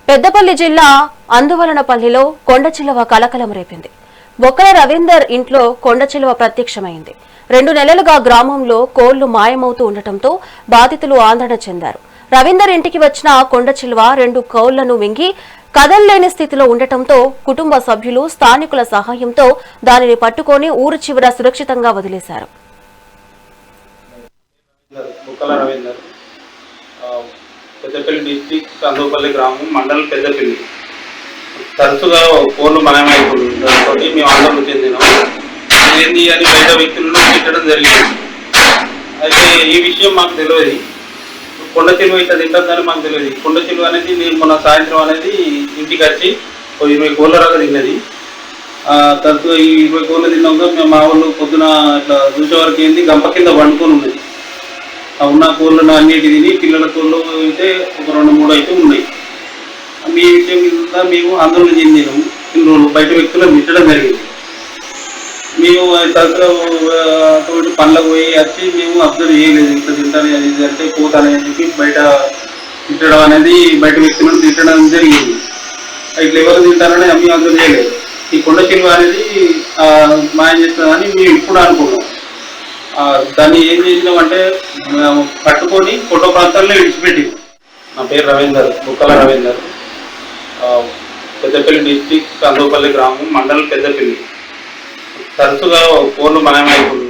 పెద్దపల్లి జిల్లా అందువలనపల్లిలో కొండచిలువ కలకలం రేపింది. బొక్కల రవీందర్ ఇంట్లో కొండచిలువ ప్రత్యక్షమైంది. 2 నెలలుగా గ్రామంలో కోళ్లు మాయమవుతూ ఉండటంతో బాధితులు ఆందోళన చెందారు. రవీందర్ ఇంటికి వచ్చిన కొండచిలువ 2 కోళ్లను మింగి కదల్లేని స్థితిలో ఉండటంతో కుటుంబ సభ్యులు స్థానికుల సహాయంతో దానిని పట్టుకొని ఊరు చివర సురక్షితంగా వదిలేశారు. పెద్దపల్లి డిస్ట్రిక్ట్ అందుపల్లి గ్రామం మండలం పెద్దపల్లి. తరచుగా కోళ్లు మాయమైపోతుంది మేము ఆందోళన చెందినాం. ఏంది అని బయట వ్యక్తులను తిట్టడం జరిగింది. అయితే ఈ విషయం మాకు తెలియదు. కొండ చిలువ ఇట్లా తింటుందని మాకు తెలియదు. కొండ చిలువ అనేది నేను మొన్న సాయంత్రం అనేది ఇంటికి వచ్చి 20 కోళ్ళ రాగా తిన్నది. తరచుగా ఈ 20 కోళ్ళు తిన్నాక మేము మా వాళ్ళు పొద్దున ఇట్లా చూసే వరకు ఏంది గంప కింద వండుకొని ఉన్నది. ఉన్న కోళ్ళను అన్నిటి తిని పిల్లల కోళ్ళు అయితే ఒక 2-3 అయితే ఉన్నాయి. మీ విషయం మీద మేము ఆందోళన చెందినాము. ఇన్ని రోజులు బయట వ్యక్తులను తిట్టడం జరిగింది. మేము తరచుగా పనులకు పోయి వచ్చి మేము అబ్జర్వ్ చేయలేదు. ఇట్లా తింటానే అది అంటే పోతానే అని చెప్పి బయట తిట్టడం అనేది బయట వ్యక్తులను తిట్టడం జరిగింది. ఇట్లా ఎవరు తింటారని మేము అబ్జర్వ్ చేయలేదు. ఈ కొండ చిలువ అనేది మాయం చేస్తుందని మేము ఇప్పుడు అనుకున్నాం. దాన్ని ఏం చేసినామంటే పట్టుకొని ఫోటో ప్రాంతాల్లో విడిచిపెట్టి. నా పేరు రవీందర్, బుక్కల రవీందర్. పెద్దపల్లి డిస్ట్రిక్ట్ అందుపల్లి గ్రామం మండలం పెద్దపల్లి. తరచుగా కోళ్లు మాయమైపోతుంది.